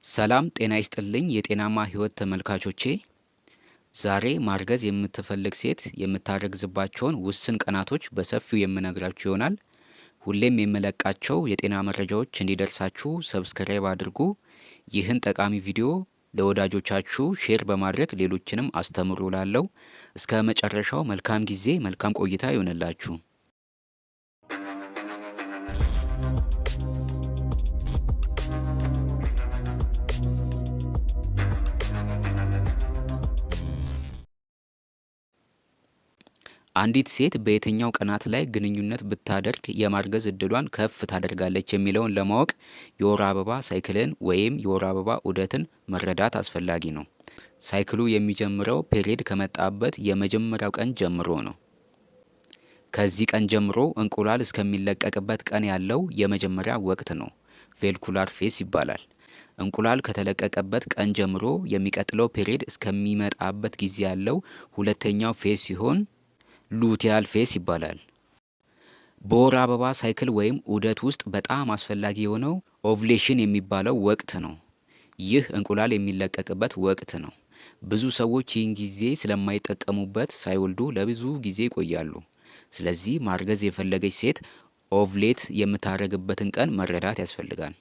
ሰላም ጤና ይስጥልኝ የጤናማ ህይወት ተመልካቾቼ። ዛሬ ማርገዝ የምትፈልግ ሴት የምታረግዝባቸውን ውስን ቀናቶች በሰፊው የምነግራችሁ ይሆናል። ሁሌም የምለቃቸው የጤና መረጃዎች እንዲደርሳችሁ ሰብስክራይብ አድርጉ። ይህን ጠቃሚ ቪዲዮ ለወዳጆቻችሁ ሼር በማድረግ ሌሎችንም አስተምሩ እላለሁ። እስከ መጨረሻው መልካም ጊዜ መልካም ቆይታ ይሆንላችሁ። አንዲት ሴት በየትኛው ቀናት ላይ ግንኙነት ብታደርግ የማርገዝ እድሏን ከፍ ታደርጋለች የሚለውን ለማወቅ የወር አበባ ሳይክልን ወይም የወር አበባ ዑደትን መረዳት አስፈላጊ ነው። ሳይክሉ የሚጀምረው ፔሪየድ ከመጣበት የመጀመሪያው ቀን ጀምሮ ነው። ከዚህ ቀን ጀምሮ እንቁላል እስከሚለቀቅበት ቀን ያለው የመጀመሪያ ወቅት ነው። ፎሊኩላር ፌዝ ይባላል። እንቁላል ከተለቀቀበት ቀን ጀምሮ የሚቀጥለው ፔሪየድ እስከሚመጣበት ጊዜ ያለው ሁለተኛው ፌዝ ሲሆን ሉቲያል ፌዝ ይባላል። በወር አበባ ሳይክል ወይም ዑደት ውስጥ በጣም አስፈላጊ የሆነው ኦቭሌሽን የሚባለው ወቅት ነው። ይህ እንቁላል የሚለቀቅበት ወቅት ነው። ብዙ ሰዎች ይህን ጊዜ ስለማይጠቀሙበት ሳይወልዱ ለብዙ ጊዜ ይቆያሉ። ስለዚህ ማርገዝ የፈለገች ሴት ኦቭሌት የምታደርግበትን ቀን መረዳት ያስፈልጋል።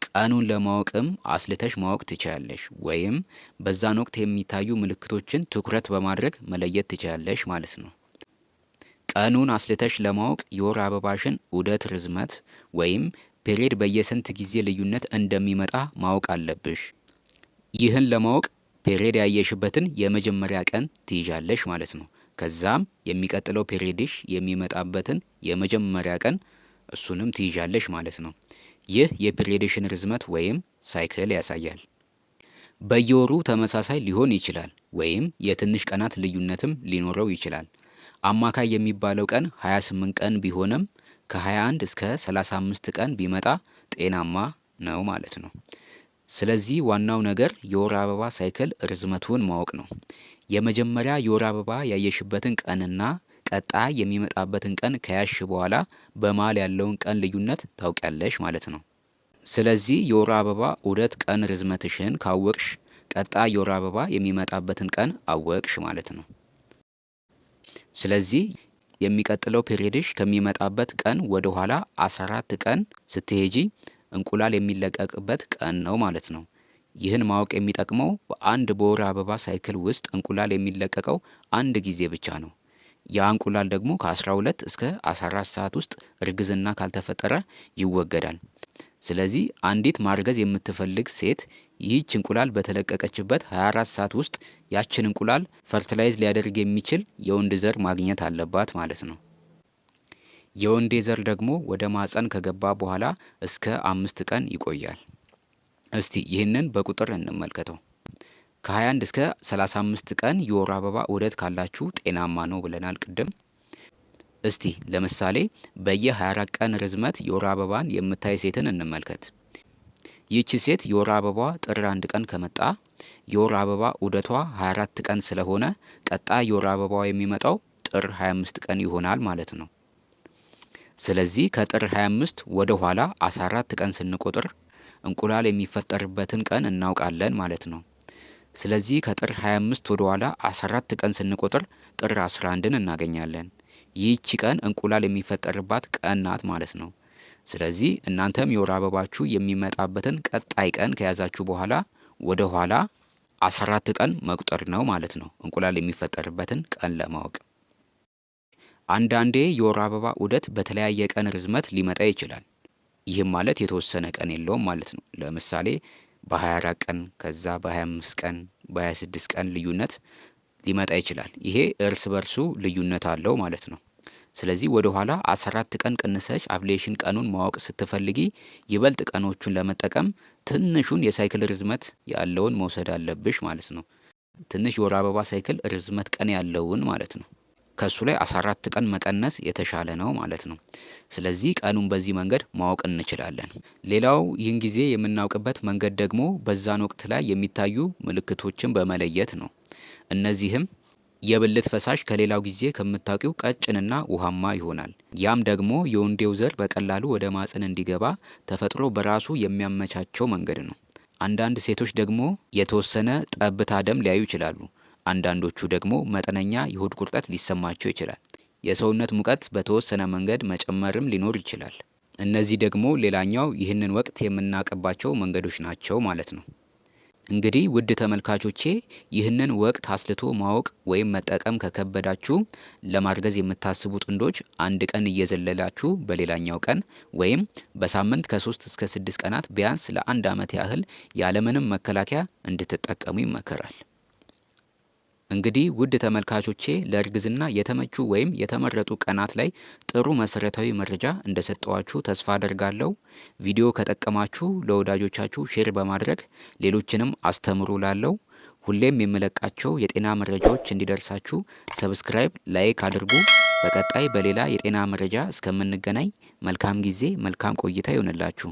ቀኑን ለማወቅም አስልተሽ ማወቅ ትችያለሽ፣ ወይም በዛን ወቅት የሚታዩ ምልክቶችን ትኩረት በማድረግ መለየት ትችያለሽ ማለት ነው። ቀኑን አስልተሽ ለማወቅ የወር አበባሽን ዑደት ርዝመት ወይም ፔሪየድ በየስንት ጊዜ ልዩነት እንደሚመጣ ማወቅ አለብሽ። ይህን ለማወቅ ፔሪየድ ያየሽበትን የመጀመሪያ ቀን ትይዣለሽ ማለት ነው። ከዛም የሚቀጥለው ፔሪየድሽ የሚመጣበትን የመጀመሪያ ቀን እሱንም ትይዣለሽ ማለት ነው። ይህ የፔሪየድሽን ርዝመት ወይም ሳይክል ያሳያል። በየወሩ ተመሳሳይ ሊሆን ይችላል ወይም የትንሽ ቀናት ልዩነትም ሊኖረው ይችላል። አማካይ የሚባለው ቀን 28 ቀን ቢሆንም ከ21 እስከ 35 ቀን ቢመጣ ጤናማ ነው ማለት ነው። ስለዚህ ዋናው ነገር የወር አበባ ሳይክል ርዝመቱን ማወቅ ነው። የመጀመሪያ የወር አበባ ያየሽበትን ቀንና ቀጣይ የሚመጣበትን ቀን ከያዝሽ በኋላ በመሃል ያለውን ቀን ልዩነት ታውቂያለሽ ማለት ነው። ስለዚህ የወር አበባ ዑደት ቀን ርዝመትሽን ካወቅሽ ቀጣይ የወር አበባ የሚመጣበትን ቀን አወቅሽ ማለት ነው። ስለዚህ የሚቀጥለው ፔሪየድሽ ከሚመጣበት ቀን ወደ ኋላ 14 ቀን ስትሄጂ እንቁላል የሚለቀቅበት ቀን ነው ማለት ነው። ይህን ማወቅ የሚጠቅመው በአንድ በወር አበባ ሳይክል ውስጥ እንቁላል የሚለቀቀው አንድ ጊዜ ብቻ ነው። ያ እንቁላል ደግሞ ከ12 እስከ 14 ሰዓት ውስጥ እርግዝና ካልተፈጠረ ይወገዳል። ስለዚህ አንዲት ማርገዝ የምትፈልግ ሴት ይህች እንቁላል በተለቀቀችበት 24 ሰዓት ውስጥ ያችን እንቁላል ፈርቲላይዝ ሊያደርግ የሚችል የወንድ ዘር ማግኘት አለባት ማለት ነው። የወንዴ ዘር ደግሞ ወደ ማህፀን ከገባ በኋላ እስከ 5 ቀን ይቆያል። እስቲ ይህንን በቁጥር እንመልከተው። ከ21 እስከ 35 ቀን የወር አበባ ዑደት ካላችሁ ጤናማ ነው ብለናል ቅድም። እስቲ ለምሳሌ በየ24 ቀን ርዝመት የወር አበባን የምታይ ሴትን እንመልከት። ይህች ሴት የወር አበባዋ ጥር 1 ቀን ከመጣ የወር አበባ ዑደቷ 24 ቀን ስለሆነ ቀጣይ የወር አበባዋ የሚመጣው ጥር 25 ቀን ይሆናል ማለት ነው። ስለዚህ ከጥር 25 ወደ ኋላ 14 ቀን ስንቆጥር እንቁላል የሚፈጠርበትን ቀን እናውቃለን ማለት ነው። ስለዚህ ከጥር 25 ወደ ኋላ 14 ቀን ስንቆጥር ጥር 11ን እናገኛለን። ይህች ቀን እንቁላል የሚፈጠርባት ቀን ናት ማለት ነው። ስለዚህ እናንተም የወር አበባችሁ የሚመጣበትን ቀጣይ ቀን ከያዛችሁ በኋላ ወደ ኋላ 14 ቀን መቁጠር ነው ማለት ነው፣ እንቁላል የሚፈጠርበትን ቀን ለማወቅ። አንዳንዴ የወር አበባ ዑደት በተለያየ ቀን ርዝመት ሊመጣ ይችላል። ይህም ማለት የተወሰነ ቀን የለውም ማለት ነው። ለምሳሌ በ24 ቀን ከዛ በ25 ቀን በ26 ቀን ልዩነት ሊመጣ ይችላል። ይሄ እርስ በርሱ ልዩነት አለው ማለት ነው። ስለዚህ ወደ ኋላ 14 ቀን ቅንሰሽ ኦቭሌሽን ቀኑን ማወቅ ስትፈልጊ ይበልጥ ቀኖቹን ለመጠቀም ትንሹን የሳይክል ርዝመት ያለውን መውሰድ አለብሽ ማለት ነው። ትንሽ የወር አበባ ሳይክል ርዝመት ቀን ያለውን ማለት ነው። ከሱ ላይ 14 ቀን መቀነስ የተሻለ ነው ማለት ነው። ስለዚህ ቀኑን በዚህ መንገድ ማወቅ እንችላለን። ሌላው ይህን ጊዜ የምናውቅበት መንገድ ደግሞ በዛን ወቅት ላይ የሚታዩ ምልክቶችን በመለየት ነው። እነዚህም የብልት ፈሳሽ ከሌላው ጊዜ ከምታውቂው ቀጭንና ውሃማ ይሆናል። ያም ደግሞ የወንዴው ዘር በቀላሉ ወደ ማህፀን እንዲገባ ተፈጥሮ በራሱ የሚያመቻቸው መንገድ ነው። አንዳንድ ሴቶች ደግሞ የተወሰነ ጠብታ ደም ሊያዩ ይችላሉ። አንዳንዶቹ ደግሞ መጠነኛ የሆድ ቁርጠት ሊሰማቸው ይችላል። የሰውነት ሙቀት በተወሰነ መንገድ መጨመርም ሊኖር ይችላል። እነዚህ ደግሞ ሌላኛው ይህንን ወቅት የምናውቅባቸው መንገዶች ናቸው ማለት ነው። እንግዲህ ውድ ተመልካቾቼ ይህንን ወቅት አስልቶ ማወቅ ወይም መጠቀም ከከበዳችሁ ለማርገዝ የምታስቡ ጥንዶች አንድ ቀን እየዘለላችሁ በሌላኛው ቀን ወይም በሳምንት ከ3 እስከ 6 ቀናት ቢያንስ ለአንድ ዓመት ያህል ያለምንም መከላከያ እንድትጠቀሙ ይመከራል። እንግዲህ ውድ ተመልካቾቼ ለእርግዝና የተመቹ ወይም የተመረጡ ቀናት ላይ ጥሩ መሰረታዊ መረጃ እንደሰጠዋችሁ ተስፋ አደርጋለሁ። ቪዲዮ ከጠቀማችሁ ለወዳጆቻችሁ ሼር በማድረግ ሌሎችንም አስተምሩ ላለው ሁሌም የምለቃቸው የጤና መረጃዎች እንዲደርሳችሁ ሰብስክራይብ፣ ላይክ አድርጉ። በቀጣይ በሌላ የጤና መረጃ እስከምንገናኝ መልካም ጊዜ፣ መልካም ቆይታ ይሆንላችሁ።